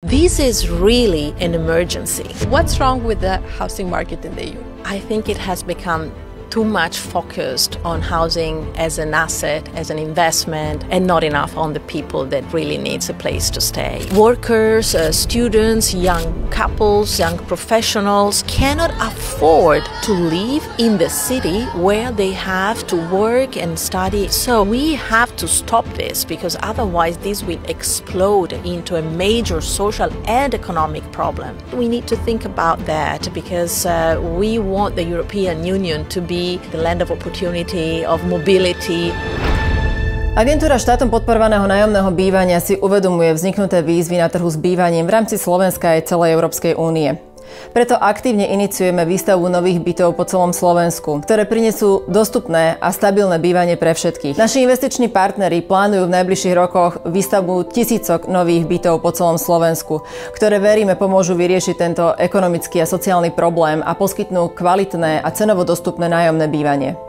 This is really an emergency. What's wrong with the housing market in the EU? I think it has become too much focused on housing as an asset, as an investment, and not enough on the people that really needs a place to stay. Workers, students, young couples, young professionals cannot afford to live in the city where they have to work and study. So we have to stop this, because otherwise this will explode into a major social and economic problem. We need to think about that, because we want the European Union to be the land of opportunity, of mobility. Agentúra štátom podporovaného nájomného bývania si uvedomuje vzniknuté výzvy na trhu s bývaním v rámci Slovenska aj celej Európskej únie. Preto aktívne iniciujeme výstavbu nových bytov po celom Slovensku, ktoré prinesú dostupné a stabilné bývanie pre všetkých. Naši investiční partneri plánujú v najbližších rokoch výstavbu tisícok nových bytov po celom Slovensku, ktoré veríme pomôžu vyriešiť tento ekonomický a sociálny problém a poskytnú kvalitné a cenovo dostupné nájomné bývanie.